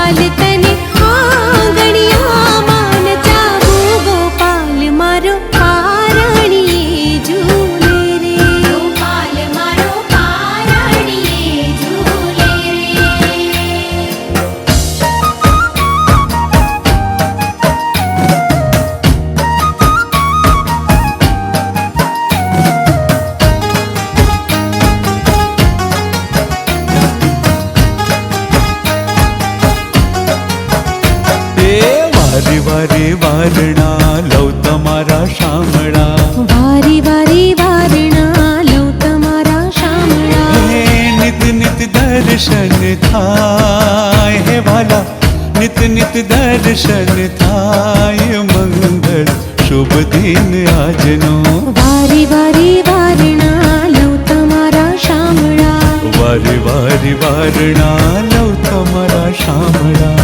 गोपाल तने आंगणिया मान चाहू गोपाल मारो पाराणी झूले रे गोपाल मारो पाराणी झूले रे। वारी वारी वारणा लव तमारा शामळा वारी वारी वारणा लव तमारा शामळा हे नित नित दर्शन थाय हे वाला नित नित दर्शन थाय मंगल शुभ दिन आजनो वारी वारी वारणा लव तमारा शामळा वारी वारी वारणा लव तमारा शामळा।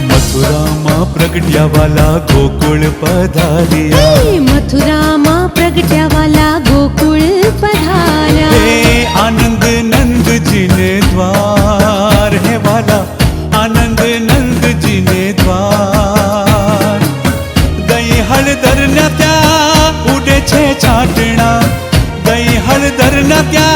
मथुरा मां प्रगट्या वाला गोकुल पधारिया मथुरा मां प्रगट्या वाला गोकुल पधारा हे आनंद नंद जी ने द्वार हे वाला आनंद नंद जी ने द्वार दही हळदर न त्या उडे छे चाटणा दही हळदर न त्या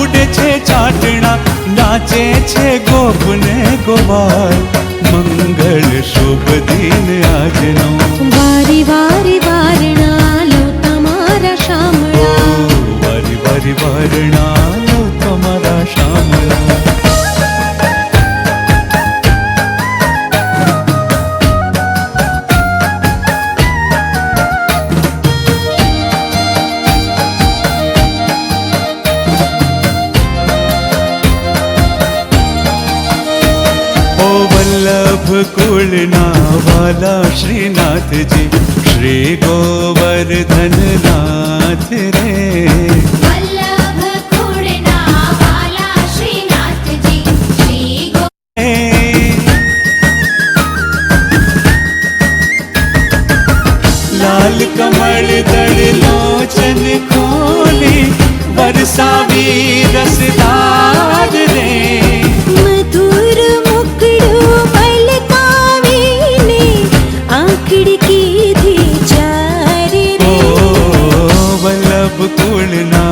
उडे छे चाटणा नाचे छे गोप ने गोपाल मंगल शुभ दिन आजनो वारी वारी वारणा लव तमारा शामळा वारी वारी वारणा लव तमारा शामळा। वल्लभ कुलना वाला श्रीनाथ जी श्री गोवर्धन नाथ रे वल्लभ कुलना वाला श्रीनाथ जी श्री लाल कमल दल लोचन खोली बरसावी रसदार रे मधुर मुकड़ो पलकावीने आंकड़ की थी चार रे वल्लभ कुलना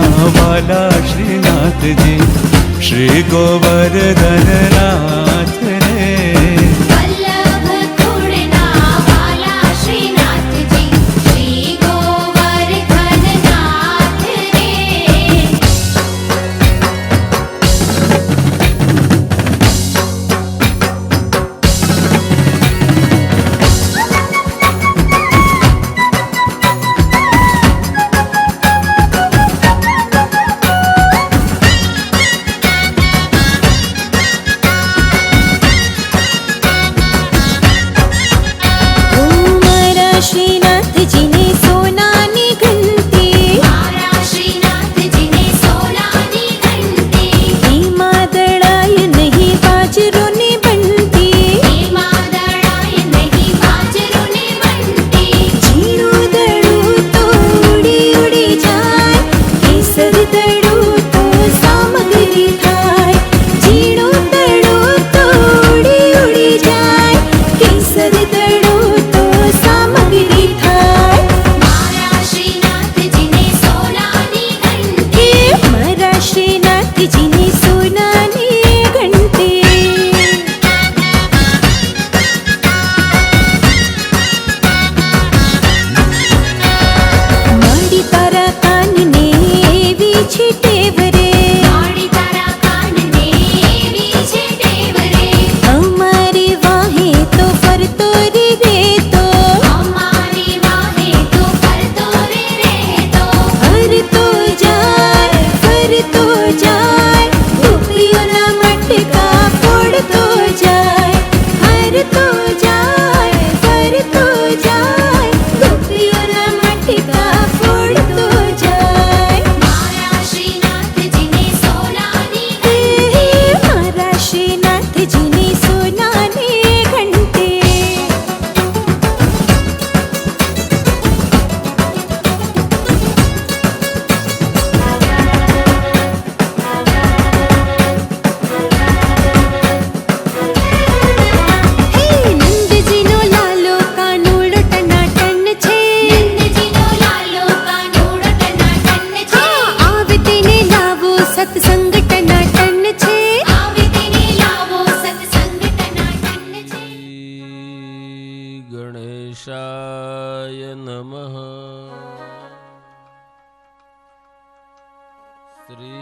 શ્રી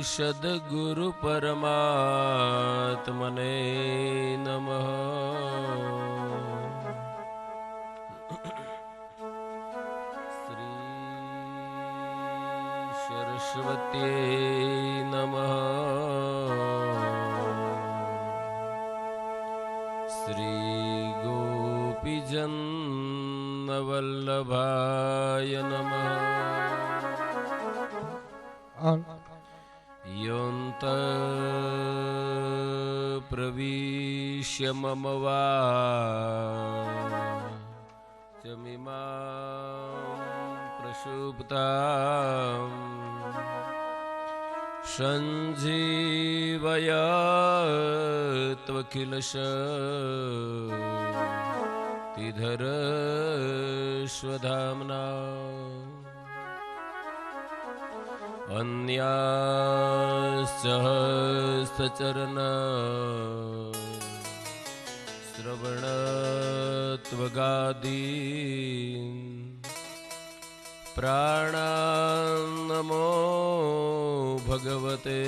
સદગુરુ પરમાત્મને નમઃ. શ્રી સરસ્વત્યે નમઃ. શ્રી ગોપીજન વલ્લભાય નમઃ. યોऽન્ત પ્રવિશ્ય મમ વાચમિમાં પ્રસુપ્તાં સંજીવયત્વખિલશક્તિધરસ્વધામ્ના अन्याश्चहस्तचरण श्रवणत्वगादीन् प्राणान्नमो भगवते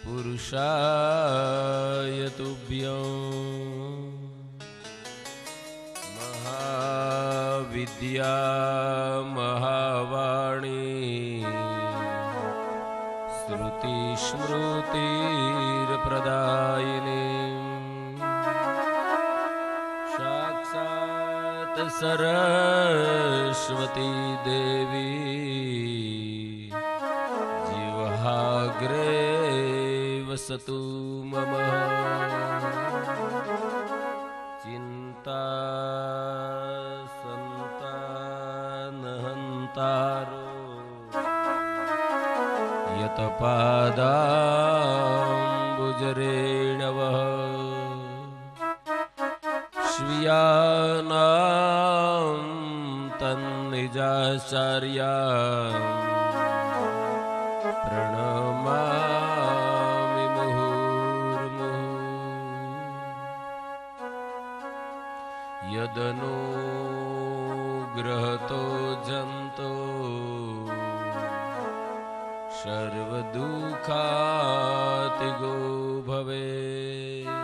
पुरुषाय तुभ्यम्. महाविद्या महावाणी श्रुतिस्मृतिर्प्रदायिनी साक्षात् सरस्वती देवी जिह्वाग्रे वसतु मम. संतानहन्तारो यतपादाम्बुजरेणवः स्वीयानां तन्निजाचार्यान् प्रणमामि मुहुर्मुहुः. यदनुग्रहतो जन्तो सर्वदुःखातिगो भवेत्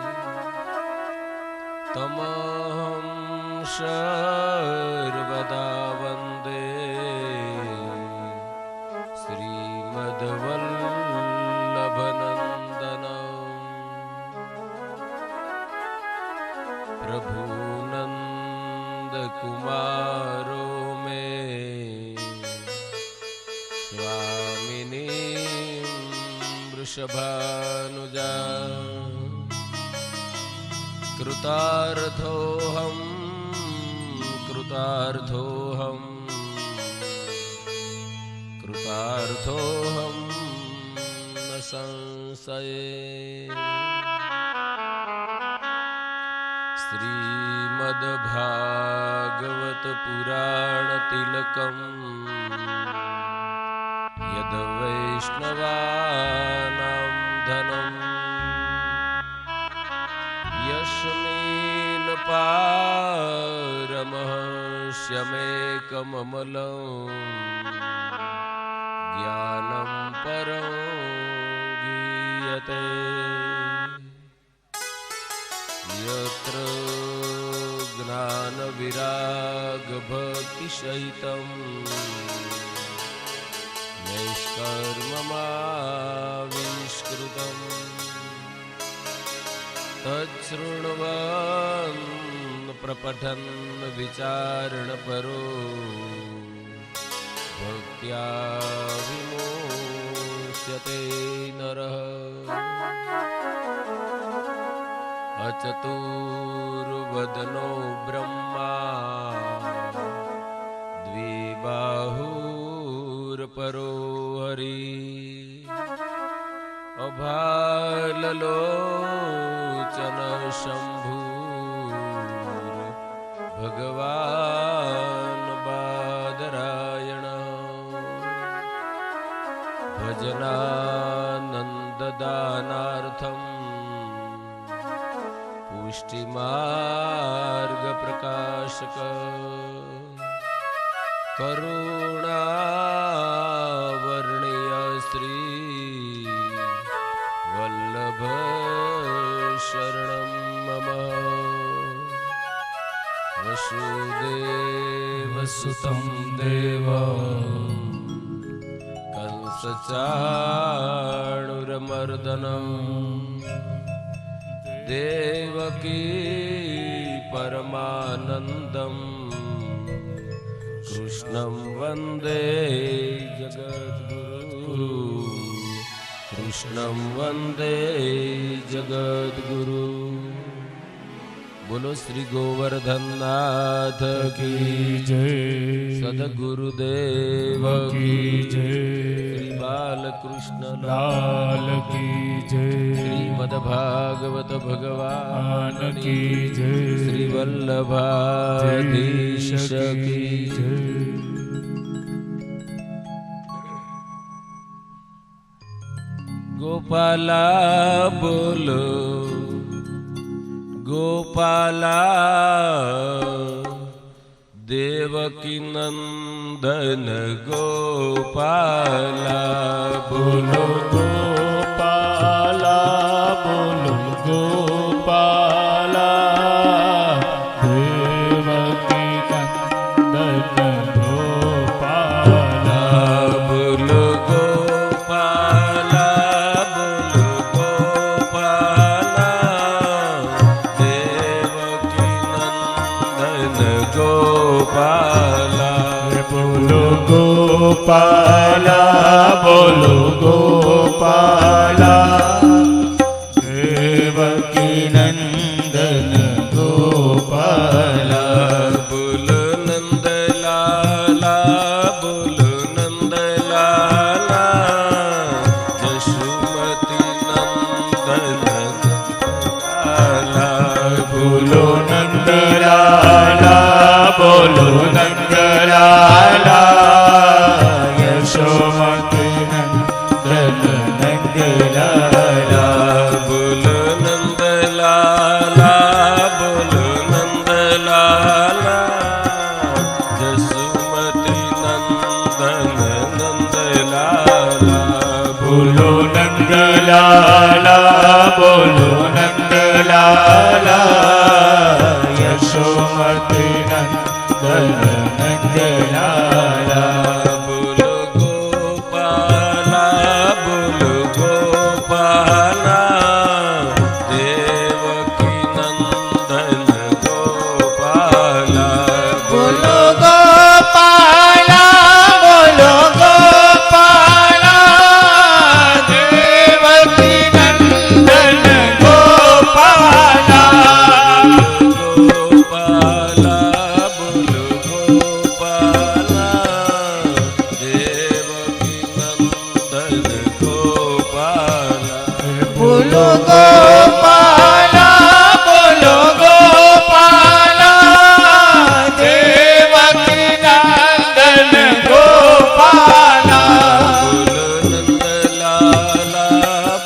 तमहं सर्वदा वन्दे श्रीमद्वल्लभनन्दनम्. प्रभुनन्दकुमारो मे स्वामिनीं वृषभानुजा. कृतार्थोऽहं कृतार्थोऽहं कृतार्थोऽहं न संशये. श्रीमद्भागवत पुराण तिलकम् यद्वैष्णवानां धनम् यस्मिन् पारमहंस्यमेकममलं ज्ञानं परं गीयते. यत्र ज्ञानविरागभक्तिसहितं नैष्कर्म्यमाविष्कृतम् तच्छृण्वन् प्रपठन् विचारणपरो भक्त्या विमुच्यते नरः. अचतुर्वदनो ब्रह्मा द्विबाहुर्परो हरिः अभाललोचन शम्भुर्भगवान् बादरायण. भजनानन्ददानार्थं पुष्टिमार्गप्रकाशक करुणावर्णीय श्री वल्लभ शरणं मम वसुदेवसुतं देवं कंसचाणूरमर्दनं देवकी परमानन्दम् कृष्णं वन्दे जगद्गुरु कृष्णं वन्दे जगद्गुरु। बोलो श्री गोवर्धन नाथ की जय, सद्गुरुदेव की जय, श्री बालकृष्ण लाल की जय, श्रीमद्भागवत भगवान की जय, श्री वल्लभाधीश की जय। गोपाला बोलो गोपाला देवकी नंदन गोपाला बोलो गोपाला, बोलो गोपाला, देवकी नंदन गोपाला। बोलो गोपाला बोलो गोपाला देवकी नंदन गोपाला बोलो गोपाला, बोलो गोपाला, देवकी नंदन गोपाला। बोलो नंदलाला बोलो नंदलाला यशोमती नंदन गोपाला बोलो नंदलाला, बोलो नंदलाला, यशोमती नंदन नंदलाला। बोलो नंदलाला बोलो नंदलाला यशोमती नंदन नंदलाला बोलो नंदलाला, बोलो नंदलाला, यशोमती नंदन नंदलाला। बोलो गोपाला बोलो गोपाला देवकी नंदन गोपाला बोलो गोपाला, बोलो गोपाला, देवकी नंदन गोपाला। गोपाला बोलो गोपाला देवकी नंदन गोपाला बोलो गोपाला, बोलो गोपाला, देवकी नंदन गोपाला। बोलो नंदलाला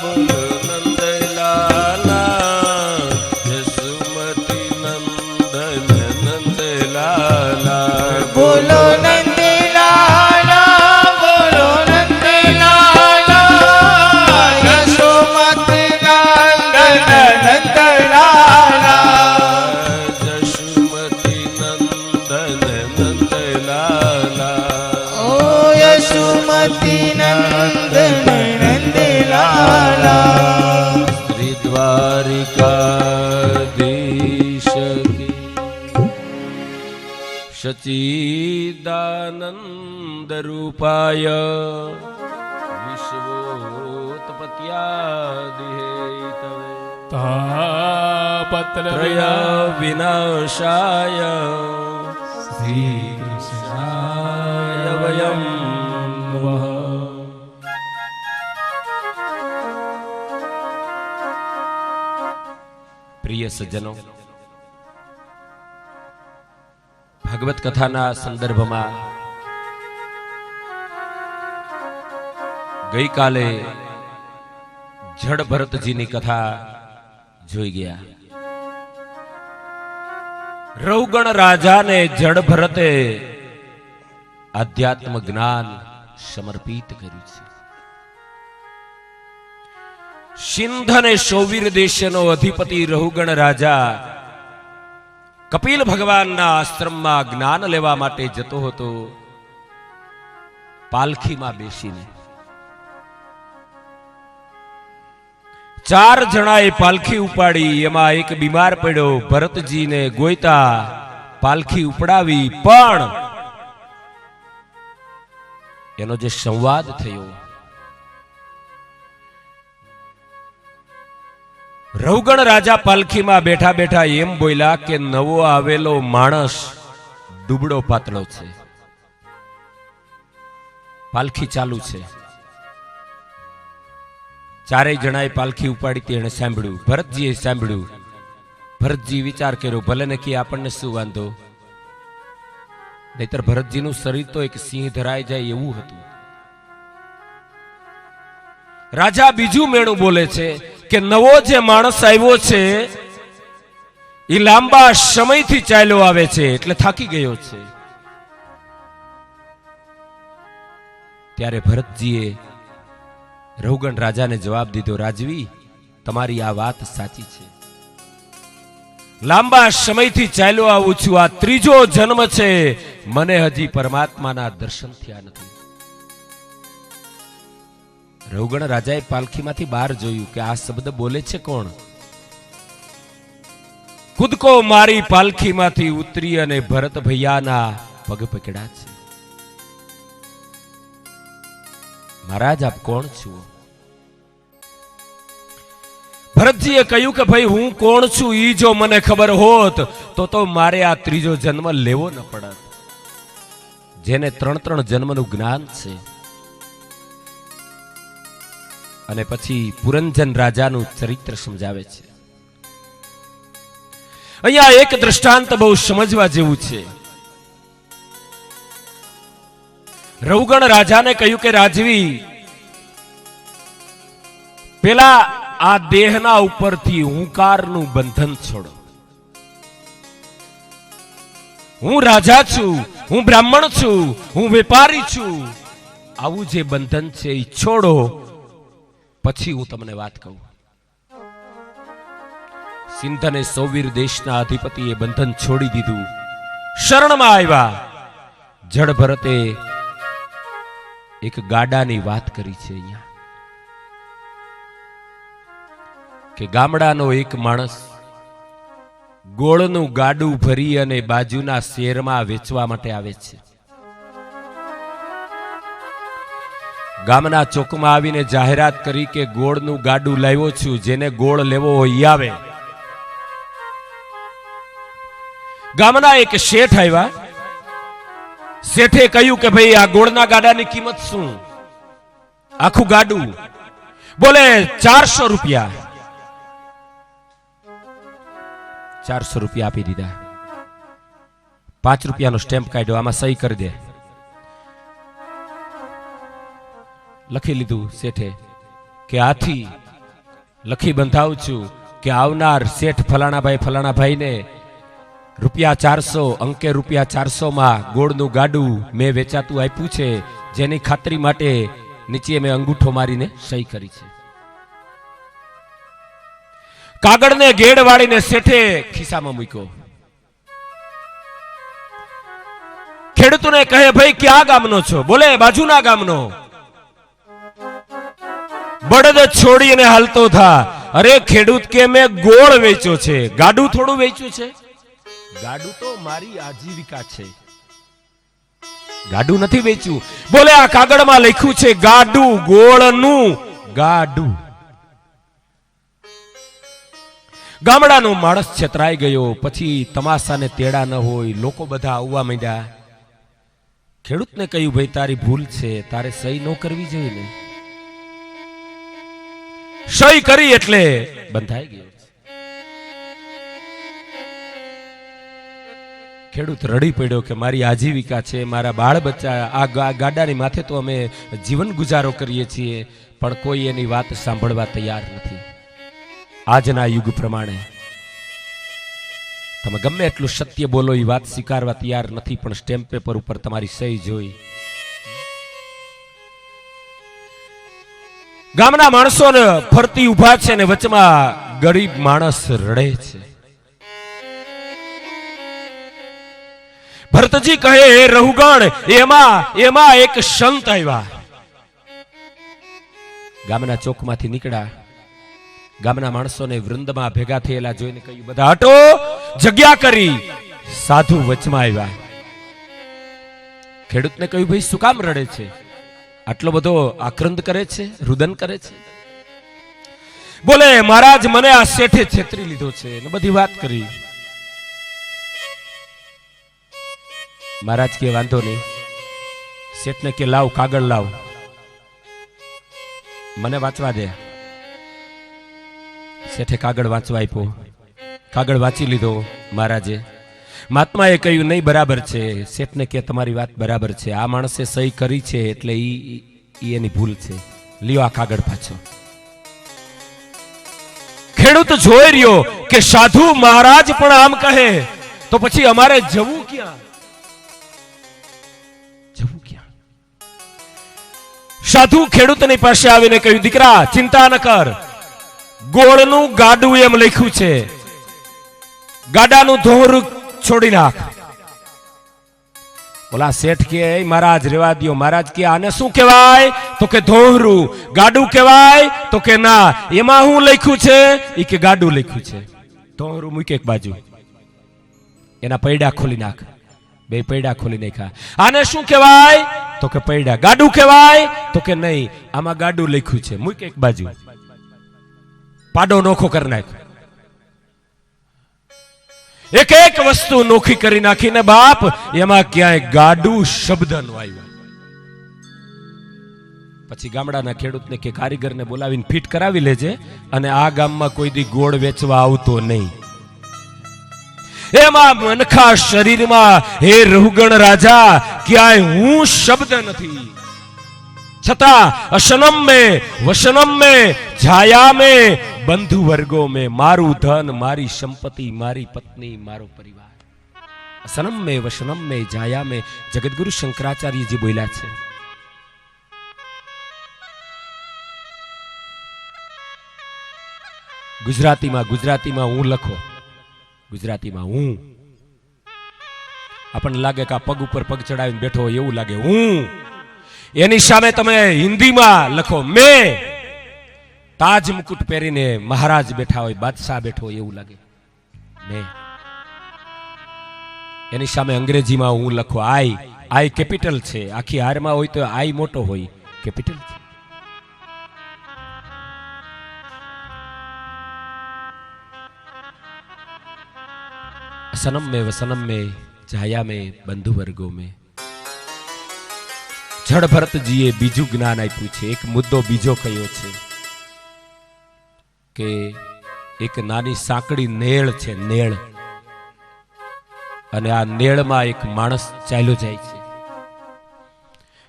बोलो नंदलाला यशोमती नंदन नंदलाला बोलो नंदलाला, बोलो नंदलाला, यशोमती नंदन नंदलाला। यशोमती नंदन नंदलाला ओ यशोमती नंदन नंदलाला। श्री द्वारिकाधीश की सच्चिदानंद रूपाय विश्वोत्पत्यादिहेतवे तापत्रय त्रय विनाशाय श्रीकृष्णाय वयं नमः। પ્રિય સજ્જનો, ભગવત કથાના સંદર્ભમાં ગઈકાલે જડ ભરતજીની કથા જોઈ ગયા. રૌગણ રાજાને જડ ભરતે આધ્યાત્મ જ્ઞાન સમર્પિત કર્યું છે. સિંધ અને સૌવીર દેશનો અધિપતિ રહુગણ રાજા કપિલ ભગવાનના આશ્રમમાં જ્ઞાન લેવા માટે જતો હતો. પાલખીમાં બેસીને 4 જણાએ પાલખી ઉપાડી. એમાં એક બીમાર પડ્યો. ભરતજીને ગોઈતા પાલખી ઉપડાવી, પણ એનો જે સંવાદ થયો, રહુગણ રાજા પાલખીમાં બેઠા બેઠા એમ બોલ્યા કે નવો આવેલો માણસ દુબળો પાતળો છે. પાલખી ચાલુ છે. 4 જણાએ પાલખી ઉપાડી. તેને સાંભળ્યું. ભરતજીએ સાંભળ્યું. ભરતજી વિચાર કર્યો, ભલે ને કે આપણને શું વાંધો, નહીતર ભરતજીનું શરીર તો એક સિંહ ધરાઈ જાય એવું હતું. રાજા બીજું મેણું બોલે છે કે નવો જે માણસ આવ્યો છે એ લાંબા સમયથી ચાલ્યો આવે છે, એટલે થાકી ગયો છે. ત્યારે ભરતજીએ રહુગણ રાજાને જવાબ દીધો, રાજવી, તમારી આ વાત સાચી છે. લાંબા સમયથી ચાલ્યો આવું છું. આ 3જો જન્મ છે. મને હજી પરમાત્માના દર્શન થયા નથી. રહુગણ રાજાએ પાલખીમાંથી બહાર જોયું કે આ શબ્દ બોલે છે કોણ? કૂદકો મારી પાલખીમાંથી ઉતરી અને ભરત ભૈયાના પગ પકડ્યા છે. મહારાજ, આપ કોણ છો? ભરતજીએ કહ્યું કે ભાઈ, હું કોણ છું ઈ જો મને ખબર હોત તો મારે આ 3જો જન્મ લેવો ન પડત. જેને 3 જન્મનું જ્ઞાન છે. અને પછી પુરંજન રાજાનું ચરિત્ર સમજાવે છે. અહીંયા એક દ્રષ્ટાંત બહુ સમજવા જેવું છે. રહુગણ રાજાને કહ્યું કે રાજવી, પેલા આ દેહના ઉપરથી હુંકારનું બંધન છોડો. હું રાજા છું, હું બ્રાહ્મણ છું, હું વેપારી છું. આવું જે બંધન છે એ છોડો, પછી હું તમને વાત કહું. સિંધ અને સૌવીર દેશના અધિપતિએ બંધન છોડી દીધું. શરણમાં આવ્યા. જડ ભરતે એક ગાડાની વાત કરી છે અહીંયા, કે ગામડાનો એક માણસ ગોળનું ગાડું ભરી અને બાજુના શેરમાં વેચવા માટે આવે છે. ગામના ચોકમાં આવીને જાહેરાત કરી કે ગોળનું ગાડું લાવ્યો છું, જેને ગોળ લેવો હોય આવે. ગામના એક શેઠ આવ્યા. શેઠે કહ્યું કે ભાઈ, આ ગોળના ગાડાની કિંમત શું? આખું ગાડું. બોલે 400 રૂપિયા. 400 રૂપિયા આપી દીધા. 5 રૂપિયાનો સ્ટેમ્પ કાઢ્યો, આમાં સહી કરી દે. લખી લીધું શેઠે કે આથી લખી બંધાવું છું કે આવનાર શેઠ ફલાણા ભાઈને ₹400 અંકે ₹400 માં ગોળનું ગાડું મેં વેચાતું આપ્યું છે, જેની ખાતરી માટે નીચે મેં અંગૂઠો મારીને સહી કરી છે. કાગળને ગેડ વાળીને શેઠે ખિસ્સામાં મૂક્યો. ખેડૂતોને કહે, ભાઈ ક્યાં ગામનો છો? બોલે બાજુના ગામનો. બળદ છોડીને હાલતો થા. અરે ખેડૂત કે મેં ગોળ વેચ્યો છે, ગાડું થોડું વેચ્યું છે. ગાડું તો મારી આજીવિકા છે, ગાડું નથી વેચ્યું. બોલે આ કાગળમાં લખ્યું છે ગાડું, ગોળનું ગાડું. ગામડાનો માણસ છેતરાઈ ગયો. પછી તમાશાને તેડા ન હોય, લોકો બધા આવવા માંડ્યા. ખેડૂતને કહ્યું, ભાઈ તારી ભૂલ છે, તારે સહી ન કરવી જોઈએ ને. સહી કરી એટલે બંધાઈ ગયો. ખેડૂત રડી પડ્યો કે મારી આજીવિકા છે, મારા બાળ બચ્ચા, આ ગાડાની માથે તો અમે જીવન ગુજારો કરીએ છીએ, પણ કોઈ એની વાત સાંભળવા તૈયાર નથી. આજના યુગ પ્રમાણે તમે ગમે એટલું સત્ય બોલો એ વાત સ્વીકારવા તૈયાર નથી, પણ સ્ટેમ્પ પેપર ઉપર તમારી સહી જોઈ. ગામના માણસો ને ફરતી ઉભા છે ને વચમાં ગરીબ માણસ રડે છે. ભરતજી કહે, હે રહુગણ, એમાં એક સંત આવ્યા. ગામના ચોકમાંથી નીકળ્યા. ગામના માણસોને વૃંદમાં ભેગા થયેલા જોઈને કહ્યું, બધા હટો, જગ્યા કરી. સાધુ વચમાં આવ્યા. ખેડૂતને કહ્યું, ભાઈ શું કામ રડે છે? આટલો બધો આક્રંદ કરે છે, રુદન કરે છે? બોલે, મહારાજ મને આ શેઠે છેતરી લીધો છે ને બધી વાત કરી. મહારાજ કે વાંધો નહીં. શેઠને કે લાવ કાગળ લાવ, મને વાંચવા દે. શેઠે કાગળ વાંચવા આપ્યો. કાગળ વાંચી લીધો મહારાજે. મહાત્માએ કહ્યું, નહીં બરાબર છે. શેઠને કે તમારી વાત બરાબર છે, આ માણસે સહી કરી છે એટલે ઈ એની ભૂલ છે, લ્યો આ કાગળ પાછો. ખેડૂત જોઈ રહ્યો કે સાધુ મહારાજ પણ આમ કહે તો પછી અમારે જવું ક્યાં? સાધુ ખેડૂતની પાસે આવીને કહ્યું, દીકરા ચિંતા ન કર, ગોળનું ગાડું એમ લખ્યું છે, ગાડાનું ધોરું છોડી નાખ. બોલા શેઠ કે, મહારાજ રેવા દ્યો. મહારાજ કે, આને શું કહેવાય? તો કે ધોરું. ગાડું કહેવાય? તો કે ના. એમાં શું લખ્યું છે? એ કે ગાડું લખ્યું છે. ધોરું મૂકે એક બાજુ, એના પૈડા ખોલી નાખ. બે પૈડા ખોલી નાખ્યા. આને શું કહેવાય? તો કે પૈડા. ગાડું કહેવાય? તો કે નહીં, આમાં ગાડું લખ્યું છે, મૂકે એક બાજુ. પાડો નોખો કરી નાખ. એક એક વસ્તુ નોખી કરી નાખીને બાપ એમાં ક્યાંય ગાડું શબ્દ નો આવ્યો. પછી ગામડાના ખેડૂતને કે કારીગરને બોલાવીને ફિટ કરાવી લેજે, અને આ ગામમાં કોઈ દી ગોળ વેચવા આવતો નહીં. એમાં મનખા શરીરમાં, હે રહુગણ રાજા, ક્યાંય હું શબ્દ નથી. છતાં અશનમ में वशनम में छाया में बंधु वर्गों में, मारू धन, मारी संपत्ति, मारी पत्नी, मारो परिवार. असनम में वशनम में छाया में जगतगुरु शंकराचार्य जी बोला છે. ગુજરાતીમાં હું લખો, ગુજરાતીમાં હું. આપણને લાગે કે આ પગ ઉપર પગ ચડાવીને બેઠો હોય એવું લાગે, હું. એની સામે તમે હિન્દીમાં લખો, મેં. તાજ મુકુટ પહેરીને મહારાજ બેઠા હોય, બાદશાહ બેઠો હોય એવું લાગે, મેં. એની સામે અંગ્રેજીમાં હું લખો, આઈ કેપિટલ છે. આખી હારમાં હોય તો આઈ મોટો હોય, કેપિટલ છે. सनम में वसनम में छाया में बंधु वर्गों में. જડ ભરતજીએ બીજું જ્ઞાન આપ્યું છે. એક મુદ્દો બીજો કયો છે કે એક નાની સાંકડી નેળ છે, નેળ. અને આ નેળમાં એક માણસ ચાલ્યો જાય છે.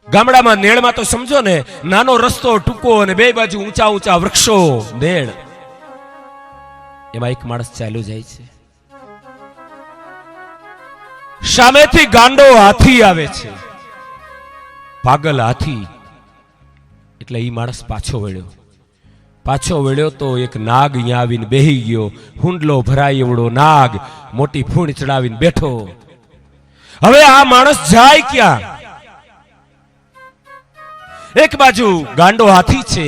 ગામડામાં નેળમાં તો સમજો ને, નાનો રસ્તો, ટૂંકો, અને બે બાજુ ઊંચા ઊંચા વૃક્ષો, નેળ. એમાં એક માણસ ચાલ્યો જાય છે. સામેથી ગાંડો હાથી આવે છે, પાગલ હાથી. એટલે એ માણસ પાછો વળ્યો તો એક નાગ અહીંયા આવીને બેહી ગયો. હુંડલો ભરાય એવડો નાગ, મોટી ફૂણ ચડાવીને બેઠો. હવે આ માણસ જાય ક્યાં? એક બાજુ ગાંડો હાથી છે,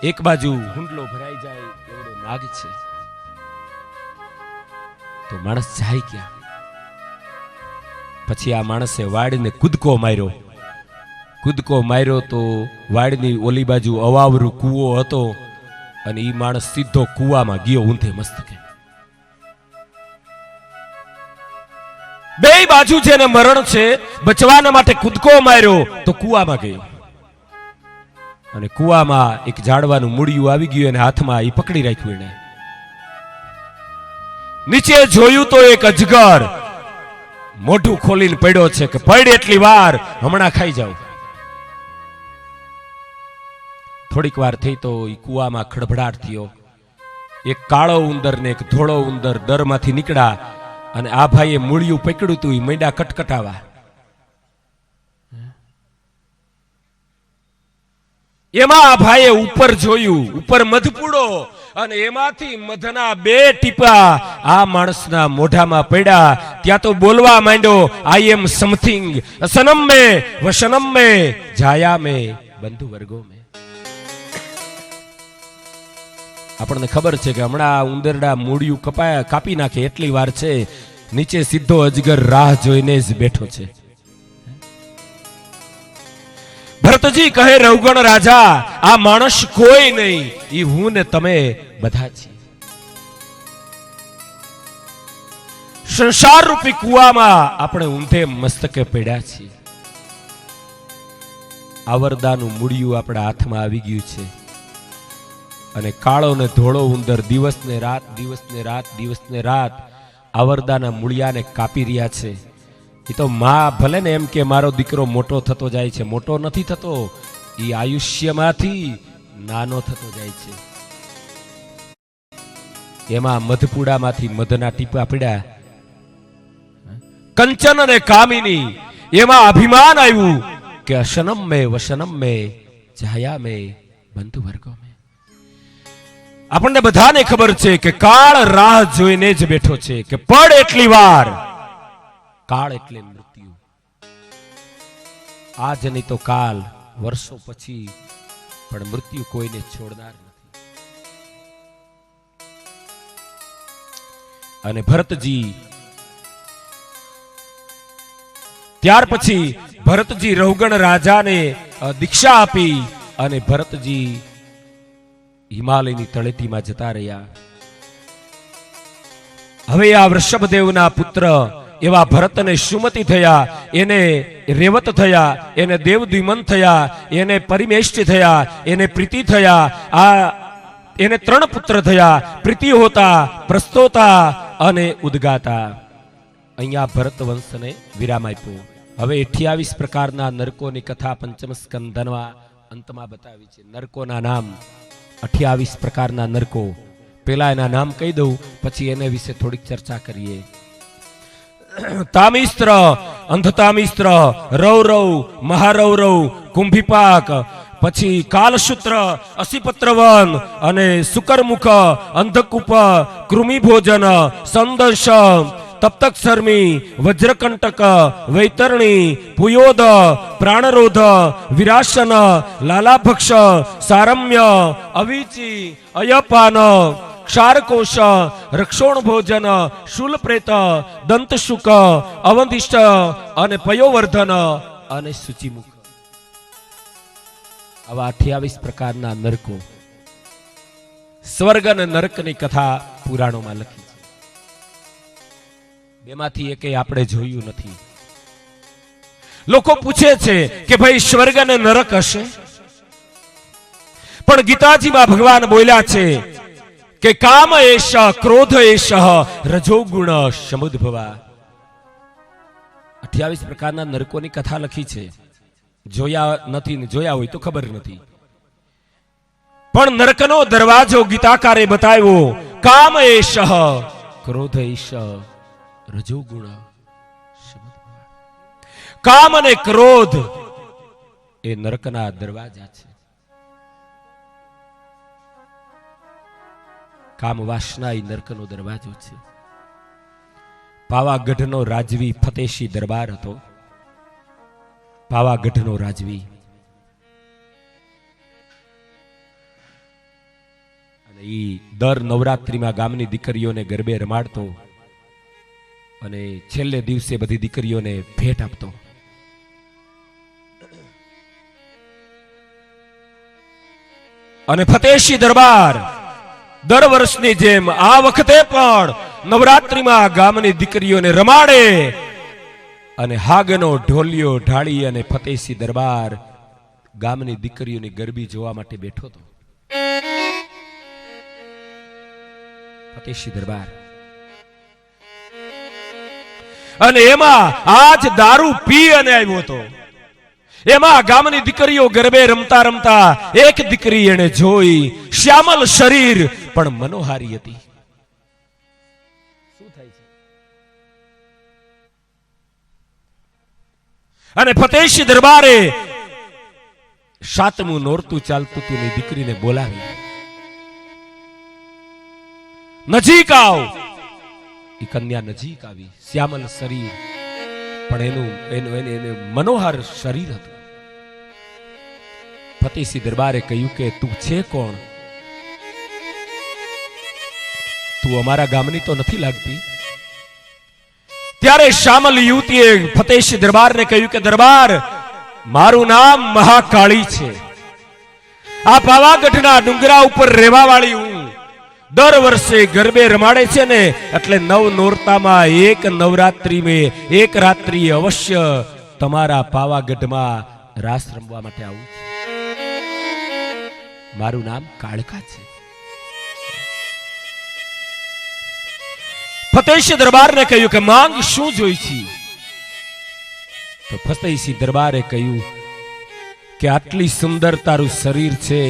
એક બાજુ હુંડલો ભરાઈ જાય એવડો નાગ છે. તો માણસ જાય ક્યાં? પછી આ માણસે વાડીને કૂદકો માર્યો તો વાડની ઓલી બાજુ અવાવરું કૂવો હતો, અને ઈ માણસ સીધો કૂવામાં ગયો ઊંધે મસ્તકે. બે બાજુ જેને મરણ છે, બચવાના માટે કૂદકો માર્યો તો કૂવામાં ગયો, અને કૂવામાં એક ઝાડવાનું મૂળિયું આવી ગયું, અને હાથમાં ઈ પકડી રાખ્યું. એને નીચે જોયું તો એક અજગર મોઢું ખોલીને પડ્યો છે કે પડ એટલી વાર, હમણાં ખાઈ જાવ. થોડીક વાર થઈ તો એ કુવામાં ખડભડાટ થયો. એક કાળો ઉંદર ને એક ધોળો ઉંદર દરમાંથી નીકળ્યા, અને આ ભાઈએ મૂળિયું પકડ્યું તું, એ મૈડા કટકટાવા. એમાં આ ભાઈએ ઉપર જોયું, ઉપર મધપૂડો, અને એમાંથી મધના 2 ટીપા આ માણસના મોઢામાં પડ્યા. ત્યાં તો બોલવા માંડ્યો, આઈ એમ સમથિંગ સનમ મે વસનમ મે જાયા મે બંધુ વર્ગો મે. આપણને ખબર છે કે હમણાં ઉંદરડા મૂળિયું કાપી નાખે એટલી વાર છે, નીચે સીધો અજગર રાહ જોઈને જ બેઠો છે. ભરતજી કહે, રઘુગણ રાજા, આ માણસ કોઈ નહીં, ઈ હું ને તમે બધા છીએ. સંસાર રૂપી કુવામાં આપણે ઊંધે મસ્તકે પડ્યા છીએ. આવરદાનું મૂળિયું આપણા હાથમાં આવી ગયું છે, અને કાળો ને ધોળો ઉંદર દિવસ ને રાત આવરદાના મૂળિયાને કાપી રહ્યા છે. એ તો માં ભલે ને એમ કે મારો દીકરો મોટો થતો જાય છે, મોટો નથી થતો, એ આયુષ્યમાંથી નાનો થતો જાય છે. એમાં મધપુડામાંથી મધના ટીપા પડ્યા. કંચન અને કામિની, એમાં અભિમાન આવ્યું કે અશનમ મે વસનમ મે જાયા મે બંધુ વર્ગો મે. આપણને બધાને ખબર છે કે કાળ રાહ જોઈને જ બેઠો છે, કે પડ એટલી વાર. કાળ એટલે મૃત્યુ. આજ નહીં તો કાલ, વર્ષો પછી, પણ મૃત્યુ કોઈને છોડનાર નથી. અને ભરતજી, ત્યાર પછી ભરતજી રઘુગણ રાજાને દીક્ષા આપી, અને ભરતજી હિમાલયની તળેટીમાં જતા રહ્યા. હવે આ વૃષભદેવના પુત્ર એવા ભરતને સુમતિ થયા, એને રેવત થયા, એને દેવદ્વિમન થયા, એને પરિમેષ્ટિ થયા, એને પ્રીતિ થયા. એને 3 પુત્ર થયા, પ્રીતિ હોતા, પ્રસ્તોતા અને ઉદગાતા. અહીંયા ભરત વંશને વિરામ આપ્યો. હવે 28 પ્રકારના નરકોની કથા પંચમ સ્કંદના અંતમાં બતાવી છે. નરકોના નામ 28 પ્રકારના નરકો. પેલા એના નામ કહી દઉં, પછી એને વિશે થોડીક ચર્ચા કરીએ. તામિસ્ત્ર, અંધતામિસ્ત્ર, રૌરવ, મહારૌરવ, કુંભીપાક, પછી કાલસૂત્ર, અસીપત્રવન અને શુકરમુખ, અંધકૂપ, કૃમિભોજન, સંદર્શ, તપ્તક શર્મી, વજ્રકંટક, વૈતરણી, પુયોદ, પ્રાણરોધ, વિરાસન, લાલાભક્ષ, સારમ્ય, અવિચી, અયપાન, ક્ષારકોશ, રક્ષોણ ભોજન, શૂલપ્રેત, દંતશુક, અવંધિષ્ઠ અને પયોવર્ધન અને સૂચિમુખ. આવા 28 પ્રકારના નરકો. સ્વર્ગ અને નરકની કથા પુરાણોમાં લખી છે. બેમાંથી એકે આપણે જોયું નથી. લોકો પૂછે છે કે ભાઈ સ્વર્ગ અને નરક હશે? પણ ગીતાજીમાં ભગવાન બોલ્યા છે કે કામ એશ, ક્રોધ એશ, રજોગુણ સમુદ્ભવા. 28 પ્રકારના નરકોની કથા લખી છે. જોયા નથી, જોયા હોય તો ખબર નથી. પણ નરકનો દરવાજો ગીતાકારે બતાવ્યો. કામ એશ, ક્રોધ એશ, રજોગુણ સમુદ્ભવા. કામ અને ક્રોધ એ નરકના દરવાજા છે. કામ વાસના એ નરકનો દરવાજો છે. પાવાગઢનો રાજવી ફતેશી દરબાર હતો. પાવાગઢનો રાજવી, અને ઈ દર નવરાત્રીમાં ગામની દીકરીઓને ગરબે રમાડતો, અને છેલ્લે દિવસે બધી દીકરીઓને ભેટ આપતો. અને ફતેશી દરબાર દર વર્ષની જેમ આ વખતે પણ નવરાત્રીમાં ગામની દીકરીઓને રમાડે, અને હાગનો ઢોલિયો ઢાળી અને ફતેશી દરબાર ગામની દીકરીઓની ગરબી જોવા માટે બેઠો હતો. ફતેશી દરબાર, અને એમાં આજ દારૂ પી અને આવ્યો હતો. એમાં ગામની દીકરીઓ ગરબે રમતા રમતા એક દીકરી એને જોઈ. શ્યામલ શરીર પણ મનોહારી હતી. શું થાય છે? અને ફતેહસિંહ દરબારે સાતમું નોરતું ચાલતું તું ની દીકરીને બોલાવી, નજીક આવ. એ કન્યા નજીક આવી, શ્યામલ શરીર, પણ એનું મનોહર શરીર હતું. ફતેહસિંહ દરબારે કહ્યું કે તું છે કોણ? તું અમારા ગામની તો નથી લાગતી. ત્યારે શ્યામલ યુવતીએ ફતેહસિંહ દરબારને કહ્યું કે દરબાર, મારું નામ મહાકાળી છે. આ પાવાગઢના ડુંગરા ઉપર રહેવા વાળી હું. દર વર્ષે ગરબે રમાડે છે ને, એટલે નવ નોરતામાં એક નવરાત્રી મેં એક રાત્રિ અવશ્ય તમારા પાવાગઢમાં રાસ રમવા માટે આવું છું. મારું નામ કાળકા છે. ફતેહસિંહ દરબારને કહ્યું કે માંગ શું જોઈ છે? તો ફતેહસિંહ દરબારે કહ્યું કે આટલી સુંદર તારું શરીર છે,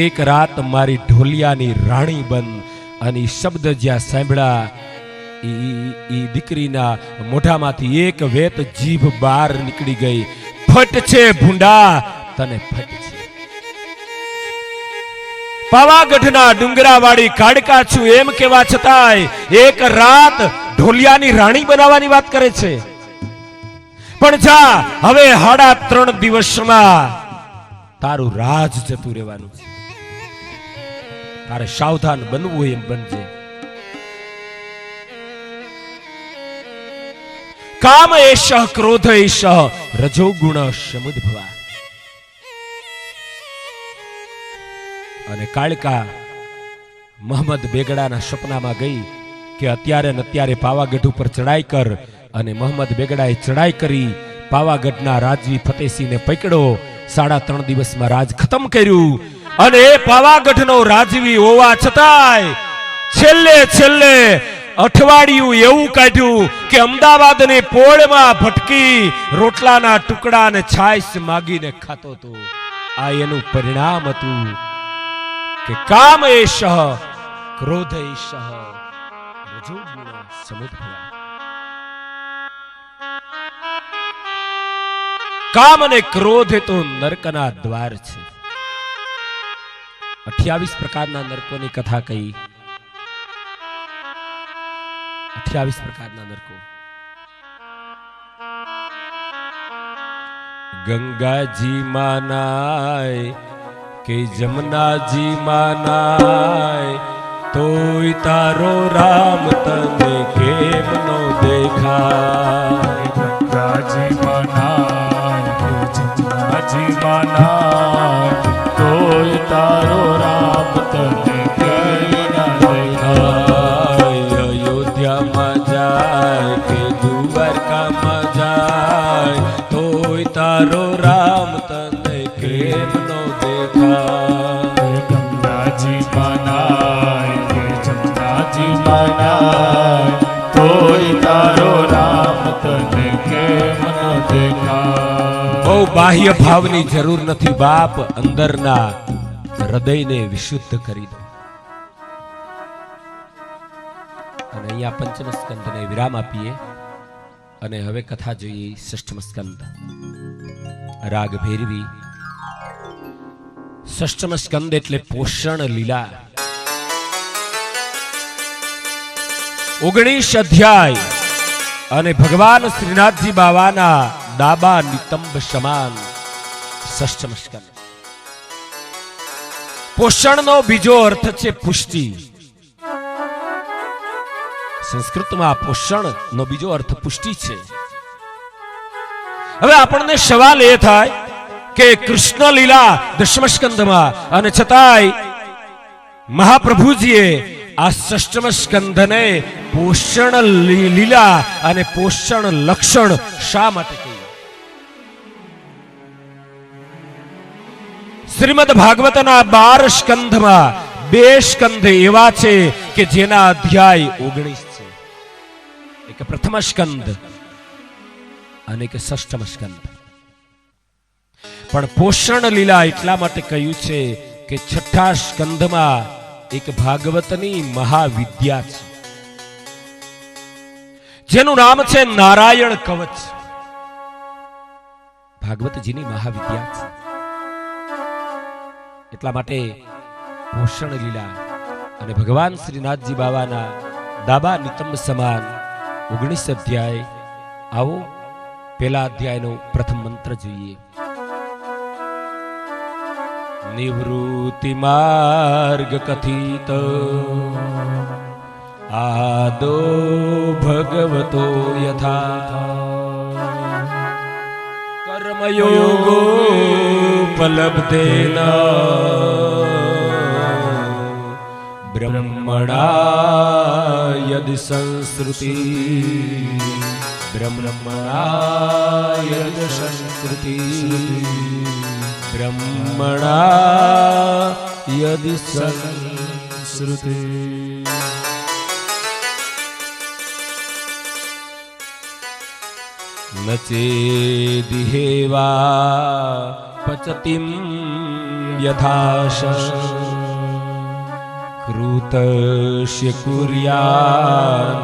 એક રાત મારી ઢોલિયાની રાણી બન. અને શબ્દ જ્યાં સાંભળ્યા એ દીકરીના મોઢામાંથી એક વેત જીભ બહાર નીકળી ગઈ. ફટ છે ભૂંડા, તને ફટ છે. પાવાગઢના ડુંગરા વાળી કાળકા છું એમ કેવા છતાંય એક રાત ઢોલિયાની રાણી બનાવવાની વાત કરે છે. પણ જા, હવે 3.5 દિવસમાં તારું રાજ જતું રહેવાનું છે. તારે સાવધાન બનવું એમ બનજે. કામ એશ ક્રોધ એશ રજોગુણ સમુદ્ભવા. અને કાળકા મોહમ્મદ બેગડાના સપનામાં ગઈ કે અત્યારે ને અત્યારે પાવાગઢ ઉપર ચડાઈ કર. અને મોહમ્મદ બેગડાએ ચડાઈ કરી, પાવાગઢના રાજવી ફતેહસિંહને પકડ્યો. 3.5 દિવસમાં રાજ ખતમ કર્યું. અને એ પાવાગઢનો રાજવી હોવા છતાંય છેલ્લે અઠવાડિયું એવું કાઢ્યું કે અમદાવાદની પોળમાં ભટકી રોટલાના ટુકડા અને છાશ માગીને ખાતો હતો. આ એનું પરિણામ હતું કે કામ એશ ક્રોધ એશ રજોગુણ સમુદ્ભવા. કામ અને ક્રોધ એ તો નરકના દ્વાર છે. 28 પ્રકારના નરકોની કથા કહી. 28 પ્રકારના નરકો. ગંગાજી માનાય કે જમનાજી માનાય, તોય તારો રામ તને કેમ નો દેખાય. ગંગાજી મનાય કે જમનાજી મનાય, તોય તારો રામ તને કેમ ન દેખાય. અયોધ્યામાં જાય કે દ્વારકામાં જાય, તોય તારો રામ તને કેમ નો દેખાય. ગંગાજી મનાય કે જમનાજી મનાય, તોય તારો રામ તને કેમ ન દેખાય. બહુ બાહ્ય ભાવની જરૂર નથી બાપ, અંદરના હૃદયને વિશુદ્ધ કરી દો. અને અહીંયા પંચમ સ્કંદને વિરામ આપીએ અને હવે કથા જોઈએ. ષષ્ઠમ સ્કંદ, રાગ ભૈરવી. ષષ્ઠમ સ્કંદ એટલે પોષણ લીલા. 19 અધ્યાય અને ભગવાન શ્રીનાથજી બાવાના દાબા નિતંબ સમાન ષષ્ઠમ સ્કંદ. પોષણનો બીજો અર્થ છે પુષ્ટિ. સંસ્કૃતમાં પોષણ નો બીજો અર્થ પુષ્ટિ છે. હવે આપણને સવાલ એ થાય કે કૃષ્ણ લીલા દશમ સ્કંદમાં, અને છતાંય મહાપ્રભુજીએ આ ષષ્ઠમ સ્કંદને પોષણ લીલા અને પોષણ લક્ષણ શા માટે કહ્યું? શ્રીમદ ભાગવતના 12 સ્કંધમાં 2 સ્કંધ એવા છે કે જેના અધ્યાય 19 છે. એક પ્રથમ સ્કંદ અને એક ષષ્ઠમ સ્કંદ. પણ પોષણ લીલા એટલા માટે કહ્યું છે કે 6થા સ્કંધમાં એક ભાગવતની મહાવિદ્યા છે જેનું નામ છે નારાયણ કવચ. ભાગવતજીની મહાવિદ્યા છે. એટલા માટે પોષણ લીલા અને ભગવાન શ્રીનાથજી બાબાના દાબા નિતંબ સમાન 19 અધ્યાય. આવો પહેલા અધ્યાયનો પ્રથમ મંત્ર જોઈએ. નિવૃત્તિ માર્ગ કથિત આદો ભગવતો યથા કર્મયોગો ઉપલબ્ધેન બ્રહ્મણા યદ સંસ્કૃતિ બ્રહ્મણા યદ સંસ્કૃતિ બ્રહ્મણા યદ સંસ્કૃતિ. ન ચેદિહેવા પચતિમ યથાશ કૃતસ્ય કુર્યાન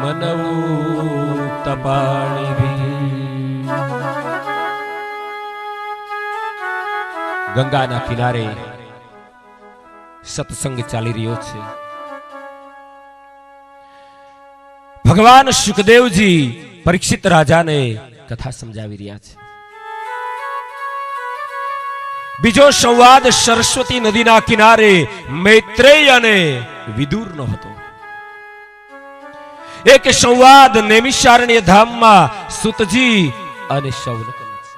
મનઉતપાણિભિ. ગંગાના કિનારે સત્સંગ ચાલી રહ્યો છે. ભગવાન શુકદેવજી પરીક્ષિત રાજાને કથા સમજાવી રહ્યા છે. બીજો સંવાદ સરસ્વતી નદીના કિનારે મૈત્રેય અને વિદુરનો હતો. એક સંવાદ નૈમિષારણ્ય ધામમાં સુતજી અને શૌનકનો છે.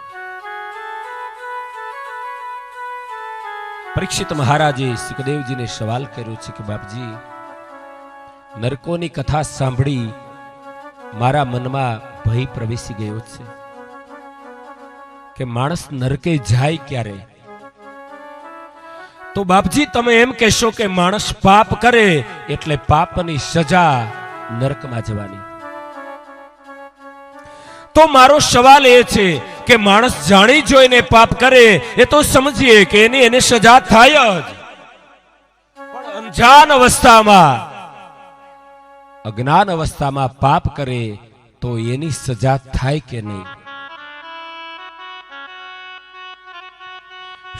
પરીક્ષિત મહારાજે સુખદેવજીને સવાલ કર્યો છે કે બાપજી, નરકોની કથા સાંભળી મારા મનમાં ભય પ્રવેશી ગયો છે કે માણસ નરકે જાય ક્યારે? તો બાપજી તમે એમ કહેશો કે માણસ પાપ કરે એટલે પાપની સજા નરકમાં જવાની. તો મારો સવાલ એ છે કે માણસ જાણી જોઈને પાપ કરે એ તો સમજીએ કે એને સજા થાય જ, પણ અંજાન અવસ્થામાં અજ્ઞાન અવસ્થામાં પાપ કરે તો એની સજા થાય કે નહીં?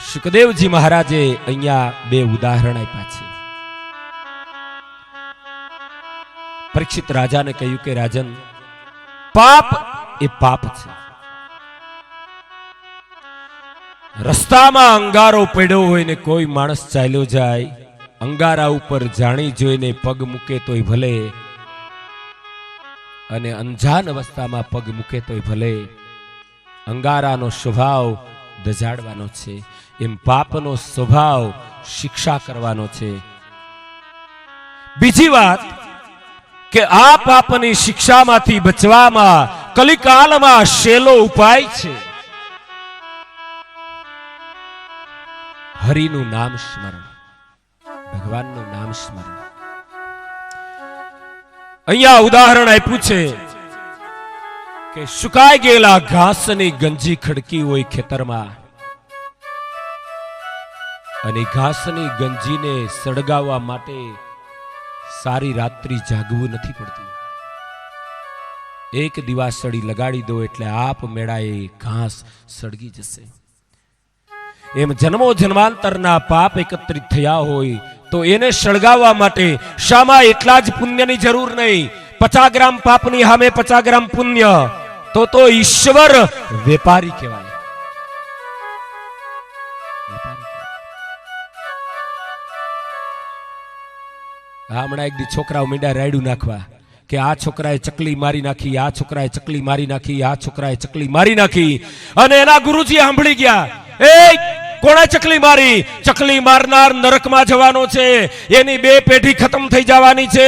સુખદેવજી મહારાજે અહીંયા બે ઉદાહરણ આપ્યા છે. પરીક્ષિત રાજાને કહ્યું કે રાજન, પાપ એ પાપ છે. રસ્તામાં અંગારો પડ્યો હોય ને કોઈ માણસ ચાલ્યો જાય, અંગારા ઉપર જાણી જોઈને પગ મૂકે તોય ભલે, અને અંજાન અવસ્થામાં પગ મૂકે તોય ભલે. અંગારાનો સ્વભાવ દજાડવાનો છે, એમ પાપનો સ્વભાવ શિક્ષા કરવાનો છે. બીજી વાત કે આ પાપની શિક્ષામાંથી બચવામાં કલિકાલમાં શેલો ઉપાય છે. હરિનું નામ સ્મરણ, ભગવાનનું નામ સ્મરણ. અહીંયા ઉદાહરણ આપ્યું છે કે સુકાઈ ગયેલા ઘાસની ગંજી ખડકી હોય ખેતરમાં, અને ઘાસની ગંજીને સળગાવવા માટે સારી રાત્રિ જાગવું નથી પડતું. એક દિવાસળી લગાડી દો એટલે આપ મેળાએ ઘાસ સળગી જશે. એમ જન્મો જન્માંતરના પાપ એકત્રિત થયા હોય તો એને સળગાવવા માટે શામાં એટલા જ પુણ્યની જરૂર નહીં. 50 ગ્રામ પાપની સામે 50 ગ્રામ પુણ્ય, તો ઈશ્વર વેપારી કહેવાય. હમણાં એક દી છોકરાઓ મીંડા રાયડું નાખવા કે આ છોકરાએ ચકલી મારી નાખી, આ છોકરાએ ચકલી મારી નાખી, આ છોકરાએ ચકલી મારી નાખી, અને એના ગુરુજી સાંભળી ગયા, એ કોણે ચકલી મારી? ચકલી મારનાર નરકમાં જવાનો છે, એની 2 પેઢી ખતમ થઈ જવાની છે,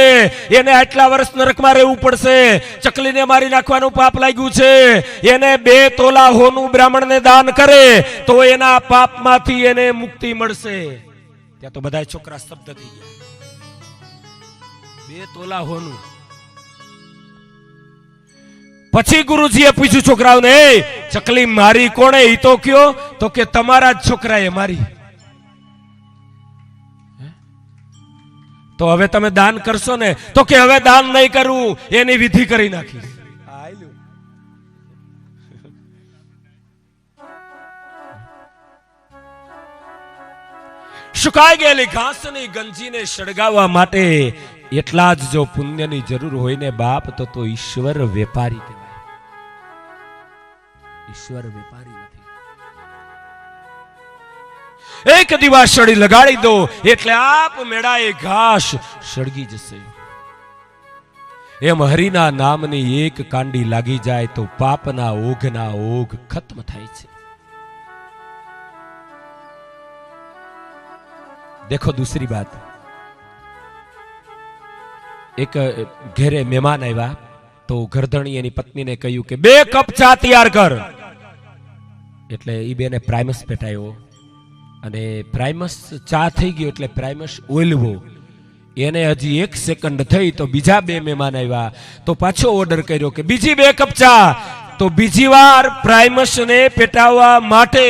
એને આટલા વર્ષ નરકમાં રહેવું પડશે. ચકલીને મારી નાખવાનું પાપ લાગ્યું છે, એને 2 તોલા હોનું બ્રાહ્મણને દાન કરે તો એના પાપમાંથી એને મુક્તિ મળશે. ત્યાં તો બધા છોકરા શબ્દ થઈ ગયા. 2 તોલા હોનું. પછી ગુરુજીએ પૂછ્યું છોકરાઓને, એ ચકલી મારી કોણે? ઈ તો કયો. તો કે તમારા જ છોકરાએ મારી. તો હવે તમે દાન કરશો ને? તો કે હવે દાન નહીં કરવું, એની વિધિ કરી નાખી. સુકાઈ ગયેલી ઘાસની ગંજીને સળગાવવા માટે એટલા જ જો પુણ્યની જરૂર હોય ને બાપ, તો ઈશ્વર વેપારી કહેવાય. ઈશ્વર વેપારી નથી. એક દિવાસળી લગાડી દો એટલે આપ મેળાએ ઘાસ સળગી જશે. એમ હરિના નામની એક કાંડી લાગી જાય તો પાપના ઓઘના ઓઘ ખત્મ થાય છે. देखो दूसरी बात, एक घेरे मेहमान आया तो घरधणी एनी पत्नी ने कह્યું કે 2 કપ ચા તૈયાર કર. એટલે ઈ બેને પ્રાઇમસ પેટાયો અને પ્રાઇમસ ચા થઈ ગયો એટલે પ્રાઇમસ ઓલવો. એને હજી 1 સેકન્ડ થઈ તો બીજા 2 મહેમાન આવ્યા તો પાછો ઓર્ડર કર્યો કે બીજી 2 કપ ચા. તો બીજી વાર પ્રાઇમસ ને પેટાવવા માટે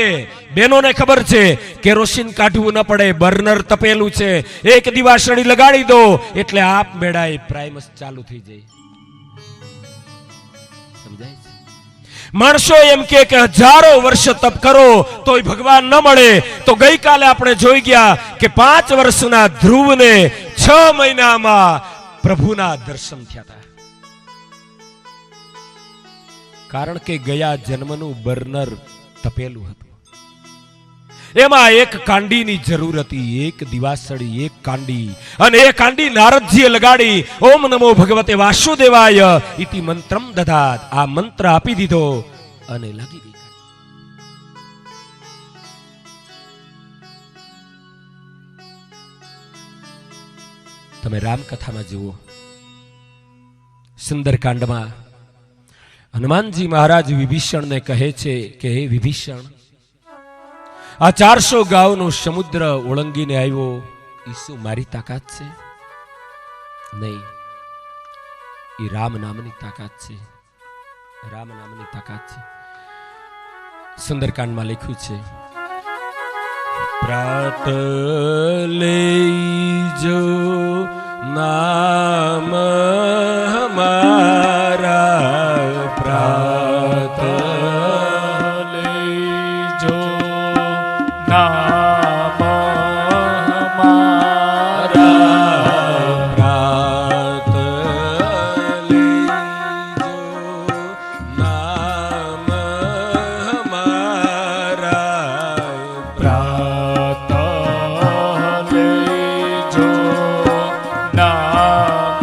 બેનોને ખબર છે કેરોસીન કાઢવું ન પડે, બર્નર તપેલું છે, એક દિવાસળી લગાડી દો એટલે આપ મેળાએ પ્રાઇમસ ચાલુ થઈ જાય. સમજાય છે? માણસો એમ કે હજારો વર્ષ તપ કરો તોય ભગવાન ન મળે. તો ગઈકાલે આપણે જોઈ ગયા કે 5 વર્ષના ધ્રુવને 6 મહિનામાં પ્રભુના દર્શન થયા હતા. કારણ કે ગયા જન્મનું બર્નર તપેલું હતું. એમાં એક કાંડીની જરૂર હતી, એક દિવાસળી, એક કાંડી. અને એ કાંડી નારદજીએ લગાડી. ઓમ નમો ભગવતે વાસુદેવાય ઇતિ મંત્રમ દધાત. આ મંત્ર આપી દીધો અને લાગી ગઈ. તમે રામકથામાં જુઓ, સુંદરકાંડમાં હનુમાનજી મહારાજ વિભીષણને કહે છે કે હે વિભીષણ, આ 400 ગાઉનો સમુદ્ર ઓળંગીને આવ્યો, એ શું મારી તાકાત છે? નહીં, એ રામ નામની તાકાત છે. રામ નામની તાકાત છે. સુંદરકાંડમાં લખ્યું છે, પ્રાત લેજો નામ હમારા, પ્રાત લેજો નામ હમારા, પ્રાત લેજો નામ હમારા, પ્રાત લેજો નામ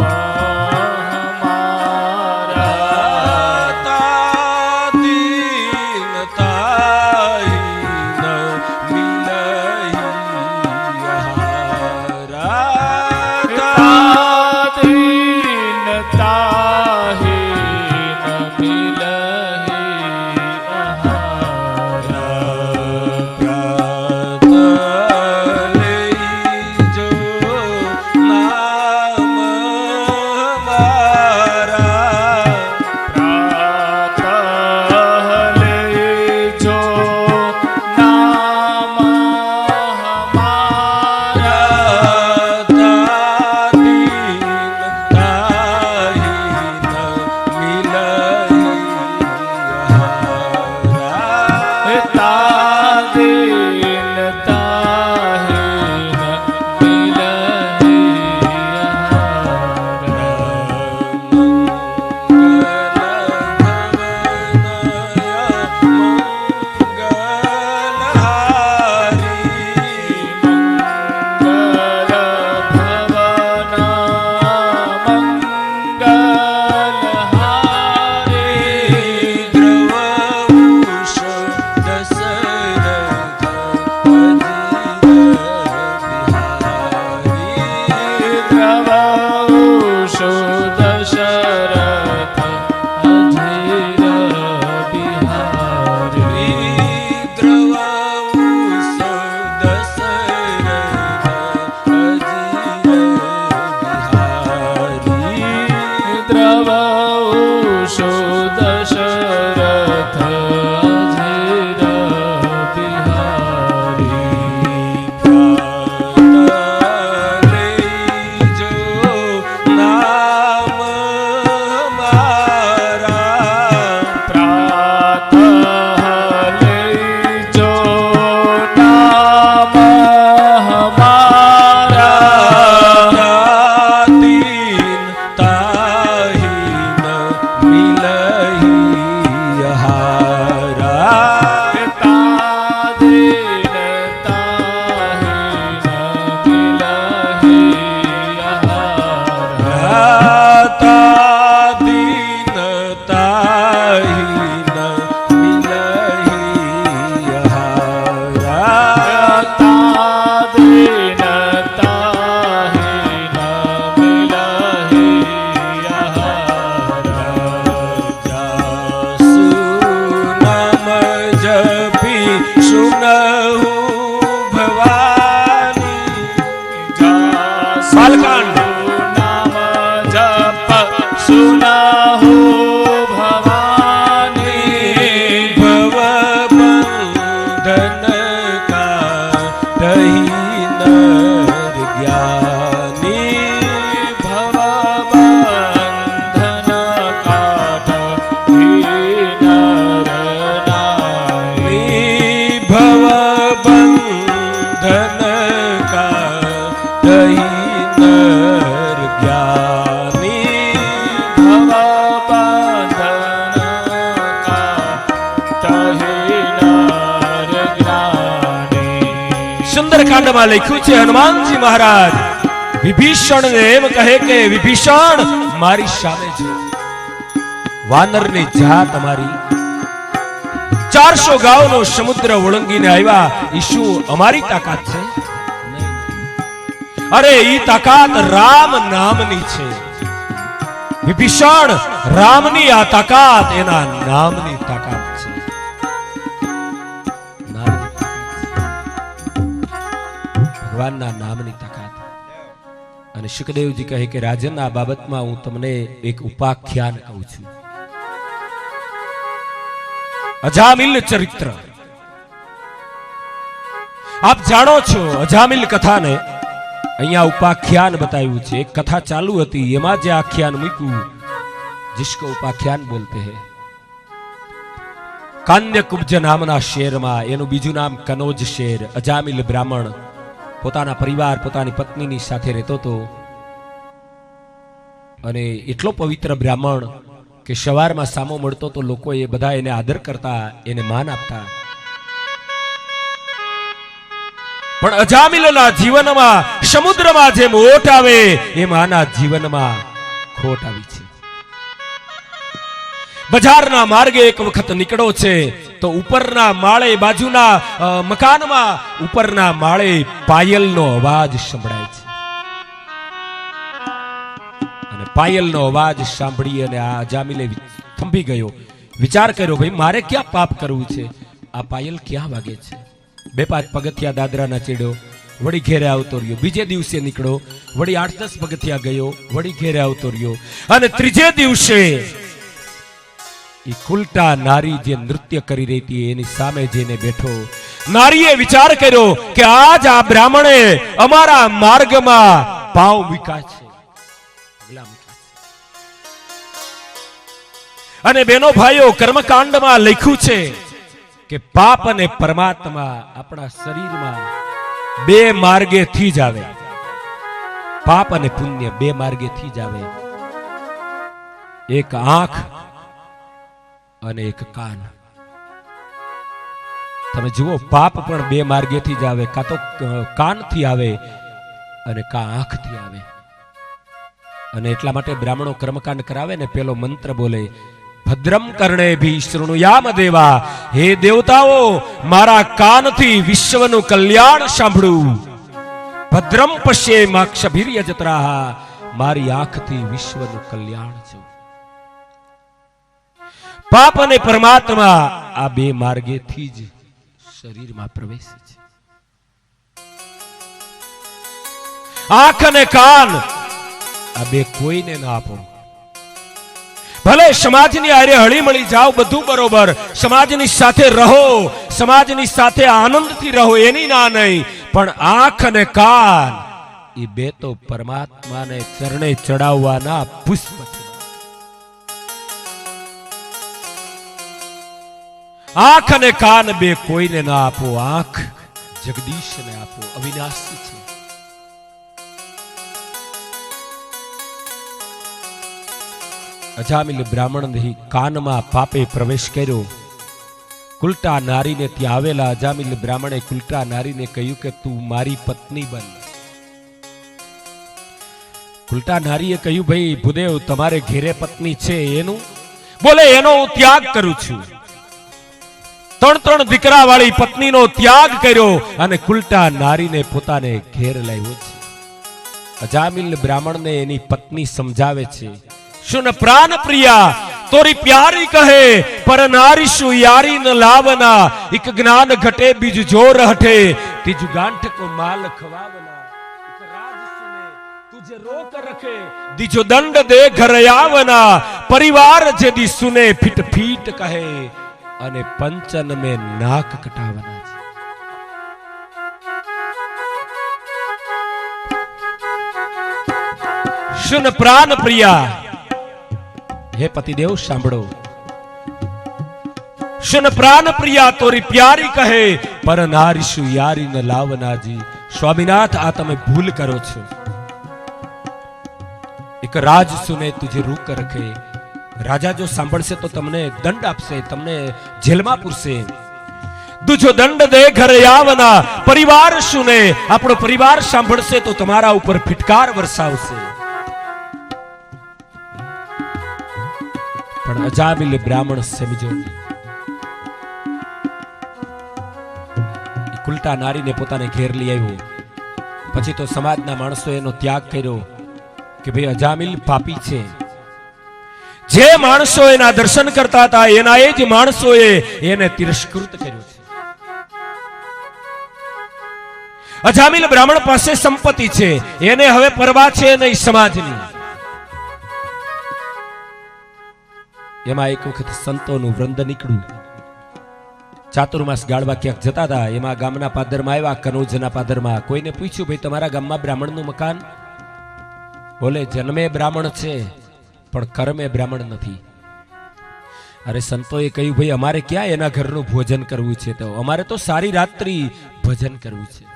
હમારા, દીનતાહીન મિલન જપી સુનહુ ભવાની બાલકાંડ નામ જપ સુનાહુ ભવાની ભવ બંધન કાટહી નર જ્ઞાની ભવબંધન કાટહી નરનારી ભવ બંધન કાટહી નર જ્ઞાની ભવબંધન કાટહી નરજ્ઞાની સુંદરકાંડમાં લખ્યું છે હનુમાનજી મહારાજ વિભીષણ એમ કહે કે વિભીષણ મારી સામે જો વાનરની જાત અમારી 400 ગાઉનો સમુદ્ર ઓળંગીને આવ્યા ઈ શું અમારી તાકાત છે? અરે ઈ તાકાત રામ નામની છે વિભીષણ. રામની આ તાકાત એના નામની તાકાત છે. ભગવાનના નામની તાકાત. અને સુખદેવજી કહે કે રાજન આ બાબતમાં હું તમને એક ઉપાખ્યાન કહું છું. અજામિલ ચરિત્ર આપ જાણો છો. અજામિલ કથાને અહીંયા ઉપાખ્યાન બતાવ્યું છે. એક કથા ચાલુ હતી એમાં જે આખ્યાન મૂક્યું जिसको उपाख्यान बोलते हैं. કાન્યકુબ્જ નામના શેરમાં એનું બીજું નામ કનોજ શેર. અજામિલ બ્રાહ્મણ પોતાના પરિવાર પોતાની પત્નીની સાથે રહેતો હતો અને એટલો પવિત્ર બ્રાહ્મણ કે સવારમાં સામો મળતો તો લોકો એ બધા એને આદર કરતા એને માન આપતા. પણ અજામિલના જીવનમાં સમુદ્રમાં જેમ ઓટ આવે એમ આના જીવનમાં ખોટ આવી છે. બજારના માર્ગે એક વખત નીકળો છે તો ઉપરના માળે બાજુના મકાનમાં ઉપરના માળે પાયલનો અવાજ સંભળાય છે. અને પાયલનો અવાજ સાંભળી અને આ અજામિલે થંભી ગયો. વિચાર કર્યો ભાઈ મારે ક્યાં પાપ કરવું છે? આ પાયલ ક્યાં વાગે છે? 2-5 પગથિયા દાદરાના ચડ્યો, વળી ઘેરે આવતો રહ્યો. બીજે દિવસે નીકળો, વળી 8-10 પગથિયા ગયો, વળી ઘેરે આવતો રહ્યો. અને ત્રીજે દિવસે એ કુલટા નારી જે નૃત્ય કરી રહી હતી એની સામે જઈને બેઠો. નારીએ વિચાર કર્યો કે આજ આ બ્રાહ્મણે અમારા માર્ગમાં પાવ મૂક્યા છે. અને બેનો ભાઈઓ કર્મકાંડમાં લખ્યું છે કે પાપ અને પરમાત્મા આપણા શરીરમાં 2 માર્ગેથી જ આવે. પાપ અને પુણ્ય 2 માર્ગેથી જ આવે. એક આંખ અને એક કાન. તમે જુઓ પાપ પણ 2 માર્ગેથી જ આવે. કાં તો કાનથી આવે અને કાં આંખથી આવે. અને એટલા માટે બ્રાહ્મણો કર્મકાંડ કરાવે ને પેલો મંત્ર બોલે ભદ્રમ કર્ણેભિ શૃણુયામ દેવા. હે દેવતાઓ મારા કાનથી વિશ્વનું કલ્યાણ સાંભળું. ભદ્રમ પશ્યેમાક્ષભિર્યજત્રાહ મારી આંખથી વિશ્વનું કલ્યાણ છે. પાપ અને પરમાત્મા આ 2 માર્ગેથી જ શરીરમાં પ્રવેશે છે. આંખ અને કાન આ 2 કોઈને ના આપો. ભલે સમાજની આરે હળી મળી જાઓ બધું બરોબર, સમાજની સાથે રહો, સમાજની સાથે આનંદથી રહો એની ના નહીં, પણ આંખ અને કાન એ 2 તો પરમાત્માને ચરણે ચડાવવાના પુષ્પ છે. આંખ અને કાન 2 કોઈને ના આપો. આંખ જગદીશને આપો, અવિનાશી છે. અજામિલ બ્રાહ્મણ કાનમાં પાપે પ્રવેશ કર્યો. કુલટા નારીને ત્યાં આવેલા અજામિલ બ્રાહ્મણે કુલટા નારીને કહ્યું કે તું મારી પત્ની બન. કુલટા નારીએ કહ્યું ભાઈ ભૂદેવ તમારે ઘેરે પત્ની છે એનું? બોલે એનો હું ત્યાગ કરું છું. 3 દીકરા વાળી પત્નીનો ત્યાગ કર્યો અને કુલટા નારીને પોતાને ઘેર લાવ્યો છે. અજામિલ બ્રાહ્મણને એની પત્ની સમજાવે છે શું પ્રાણ પ્રિયા तोरी प्यारी कहे पर नारीशु यारी न लावना एक ज्ञान घटे बीज जोर हटे तिज गांठ को माल खवावना एक राज सुने तुझे रोक रखे दिजो दंड दे घर आवना परिवार जेदी सुने फिट फीट कहे अने पंचन में नाक कटावना सुन प्राण प्रिया हे पतिदेव सांभळो सुन प्राण प्रिया तोरी प्यारी कहे पर नारीशु यारी न लावनाजी स्वामीनाथ आ तमे भूल करो छो एक राज सुने तुझे रोक रखे राजा जो सांभळशे तो तमने दंड आपशे तमने जेलमां पूरशे दूजो दंड दे घर आवना परिवार सुने आपणो परिवार सांभळशे तो तमारा ऊपर फिटकार वरसावशे पण अजामिल ब्राह्मण समझो कुलटा नारी ने पोताने घेर ली आव्यो पछी तो समाजना माणसोए एनो त्याग कर्यो के भाई अजामिल पापी छे जे माणसो एना दर्शन करता था एना ए ज माणसोए एने तिरस्कृत कर्यो छे अजामिल ब्राह्मण पासे संपत्ति छे एने हवे परवा छे नहीं समाजनी एमा एक वखत संतोनु वृंद निकळ्યું चातुर्मास गाळवा क्यांक जता था एमा गामना पादरमा आव्या कनौजना पादरमा कोईने पूछ्યું भाई तमारा गाममा ब्राह्मणનું मकान बोले जन्मे ब्राह्मण छे पण कर्मे ब्राह्मण નથી अरे संतोए કહ્યું भाई अमारे क्या एना घरનું भोजन करવું છે तो अमारे तो सारी रात्रि भजन करવું છે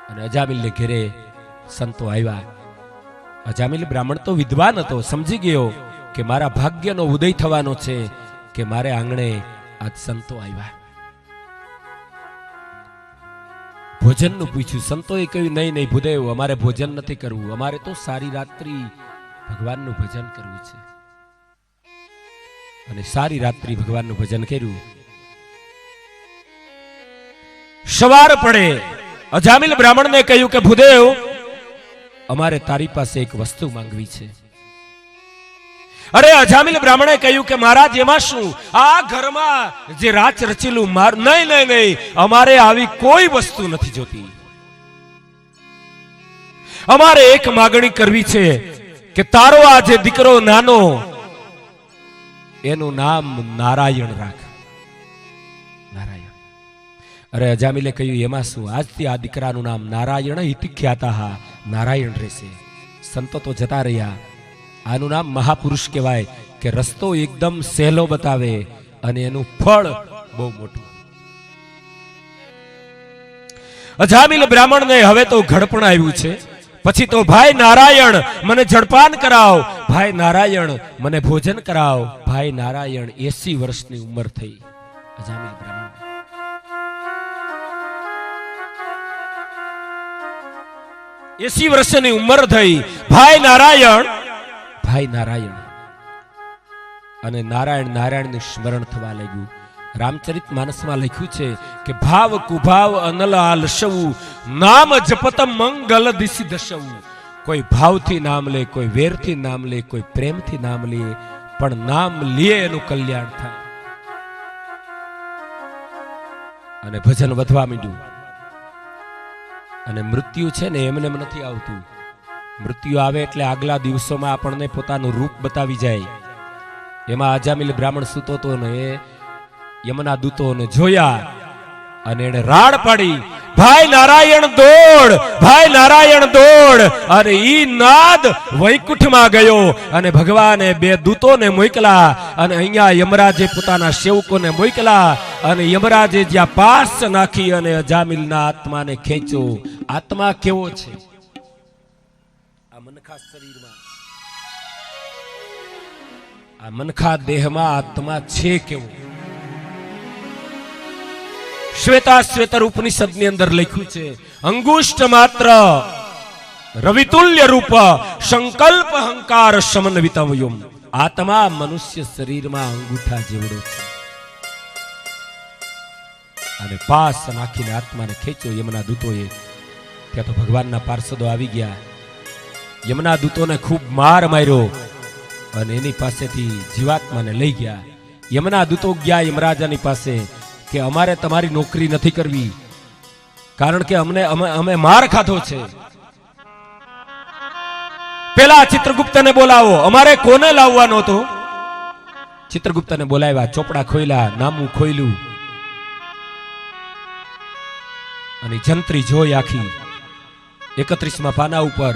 અને અજામિલને ઘરે સંતો આવ્યા અજામિલ બ્રાહ્મણ તો વિદ્વાન હતો સમજી ગયો કે મારા ભાગ્યનો ઉદય થવાનો છે કે મારે આંગણે આજ સંતો આવ્યા ભોજનનું પૂછ્યું સંતોએ કહ્યું નહીં નહીં ભૂદેવ અમારે ભોજન નથી કરવું અમારે તો સારી રાત્રિ ભગવાનનું ભજન કરવું છે અને સારી રાત્રિ ભગવાનનું ભજન કર્યું સવાર પડે અજામિલ બ્રાહ્મણને કહ્યું કે ભૂદેવ અમારે તારી પાસે એક વસ્તુ માંગવી છે अरे अजामिल ब्राह्मणे कह્યું કે महाराज एमा शू आ घरमा जे राच रचेलू मार नहीं नहीं नहीं अमारे आवी कोई वस्तु नहीं जोती अमारे एक मागणी करवी छे के तारो आ जे दीकरो नानो एनु नाम नारायण राख नारायण अरे अजामिले कह્યું एमा शू आजथी आ दीकरानु नाम नारायण इति ख्याता नारायण रहेशे संतो तो जता रह्या आनु नाम महापुरुष कहेवाय के रस्तो एकदम सहेलो बतावे अने एनु फळ बहु मोटुं अजामिल ब्राह्मण ने हवे तो घड़पण आव्युं छे पछी तो भाई नारायण मने जड़पान कराव भाई नारायण मने भोजन कराव भाई नारायण 80 वर्षनी उंमर थई अजामिल ब्राह्मण 80 वर्षनी उंमर थई भाई नारायण અને નારાયણ નારાયણનું સ્મરણ થવા લાગ્યું રામચરિત માનસમાં લખ્યું છે કે ભાવ કુભાવ અનલ આલશવું નામ જપત મંગલ દિશી દશવું કોઈ ભાવથી નામ લે કોઈ વેરથી નામ લે કોઈ પ્રેમથી નામ લે પણ નામ લે એનું કલ્યાણ થાય અને ભજન વધવા માંડ્યું અને મૃત્યુ છે ને એમને નથી આવતું मृत्यु आवे एटले आगला दिवसोमां आपणने पोतानुं रूप बतावी जाय एमां अजामिल ब्राह्मण सूतो तो ने यमना दूतोने जोया अने एणे राड पाडी भाई नारायण दौड़ अरे ई नाद वैकुंठमां गयो अने भगवाने बे दूतोने मोकला अने अहींया यमराजे पोताना सेवकोने मोकला अने यमराजे ज्यां पास नाखी अने अजामिलना आत्माने खेंचो आत्मा केवो छे मनखा शरीर में आ मनखा देह में आत्मा छे केवो श्वेता श्वेतर उपनिषद ની અંદર લખ્યું છે અંગુષ્ઠ માત્ર રવિતુલ્ય રૂપ સંકલ્પ અહંકાર સમન્વિતવ્યમ આત્મા મનુષ્ય શરીરમાં અંગૂઠા જેવડો છે અને પાસ નાખીને આત્માને ખેંચ્યો યમના દૂતોએ ત્યાં તો ભગવાનના પાર્ષદો આવી ગયા यमना दूतों ने खूब मार मार्यो અને એની પાસેથી જીવાત્માને લઈ ગયા. યમના દૂતો ગયા યમરાજાની પાસે કે અમારે તમારી નોકરી નથી કરવી, કારણ કે અમે માર ખાધો છે. પેલા ચિત્રગુપ્તને બોલાવો. અમારે કોને લાવવાનો હતો? ચિત્રગુપ્તને બોલાવ્યા. ચોપડા ખોલ્યા, નામું ખોલ્યું અને જંત્રી જોઈ આખી 31માં પાના ઉપર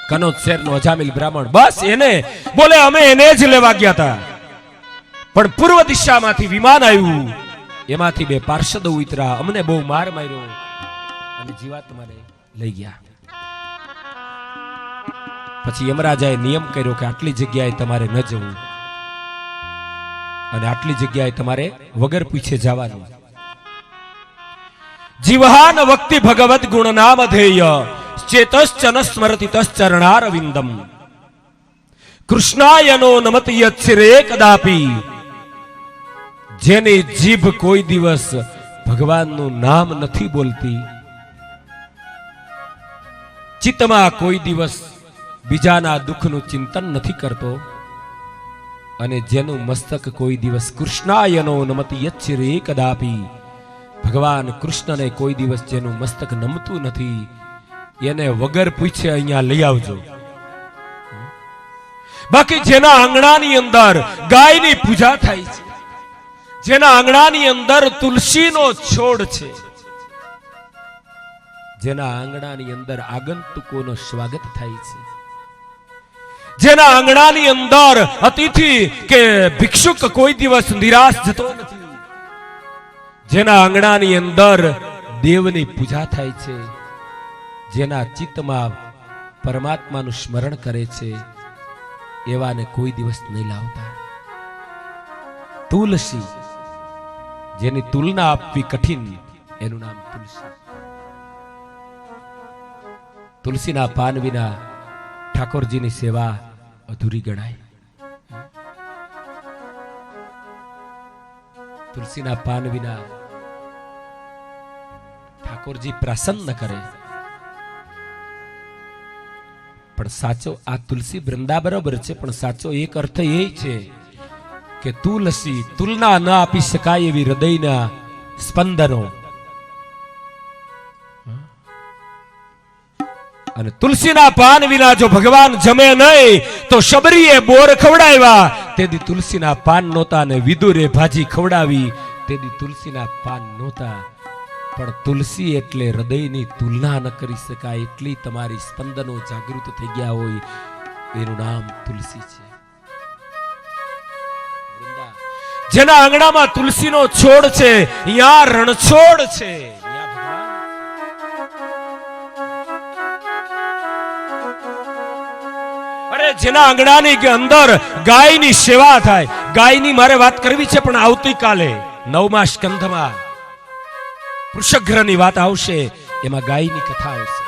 કનોજ શેરનો અજામિલ બ્રાહ્મણ. બસ એને બોલે અમે એને જ લેવા ગયા હતા, પણ પૂર્વ દિશામાંથી વિમાન આવ્યું, એમાંથી 2 પાર્ષદો ઉતરા, અમને બહુ માર માર્યો અને જીવાત્માને લઈ ગયા. પછી યમરાજાએ નિયમ કર્યો કે આટલી જગ્યાએ તમારે ન જવું અને આટલી જગ્યાએ તમારે વગર પૂછે જવાનું. જીવહાન વક્તિ ભગવત ગુણ નામ ધેય ચેતશ્ચન સ્મરતિ તશ્ચરણારવિંદમ કૃષ્ણાયનો નમતિ યચ્છિરે કદાપી. જેની જીભ કોઈ દિવસ ભગવાનનું નામ નથી બોલતી, ચિત્તમાં કોઈ દિવસ બીજાના દુઃખનું ચિંતન નથી કરતો, અને જેનું મસ્તક કોઈ દિવસ કૃષ્ણાયનો નમતિ યચ્છિરે કદાપી, ભગવાન કૃષ્ણને કોઈ દિવસ જેનું મસ્તક નમતું નથી, એને વગર પૂછે અહીંયા લઈ આવજો. બાકી જેના આંગણાની અંદર ગાયની પૂજા થાય છે, જેના આંગણાની અંદર તુલસીનો છોડ છે, જેના આંગણાની અંદર આગંતુકોનો સ્વાગત થાય છે, જેના આંગણાની અંદર અતિથિ કે ભિક્ષુક કોઈ દિવસ નિરાશ જતો નથી, જેના આંગણાની અંદર દેવની પૂજા થાય છે, જેના ચિત્તમાં પરમાત્માનું સ્મરણ કરે છે, એવાને કોઈ દિવસ નહીં લાવતા. તુલસી, જેની તુલના આપવી કઠિન, એનું નામ તુલસી. તુલસીના પાન વિના ઠાકોરજીની સેવા અધૂરી ગણાય. તુલસીના પાન વિના ઠાકોરજી પ્રસન્ન કરે. પણ સાચો આ તુલસી વૃંદા બરોબર છે, પણ સાચો એક અર્થ એ છે કે તુલસી, તુલના ન આપી શકાય એવી હૃદયના સ્પંદનો. અને તુલસીના પાન વિના જો ભગવાન જમે નહીં તો શબરીએ બોર ખવડાવ્યા તેથી તુલસીના પાન નહોતા, અને વિદુરે ભાજી ખવડાવી તેથી તુલસીના પાન નહોતા. પણ તુલસી એટલે હૃદયની તુલના ન કરી શકાય એટલી તમારી સ્પંદનો જાગૃત થઈ ગયા હોય, એનું નામ તુલસી છે. જેના આંગણામાં તુલસીનો છોડ છે, ત્યાં રણછોડ છે, ત્યાં ભગવાન. અરે જેના આંગણાની અંદર ગાયની સેવા થાય, ગાયની મારે વાત કરવી છે, પણ આવતીકાલે 9મા સ્કંધમાં વૃષઘ્રની વાત આવશે, એમાં ગાયની કથા આવશે.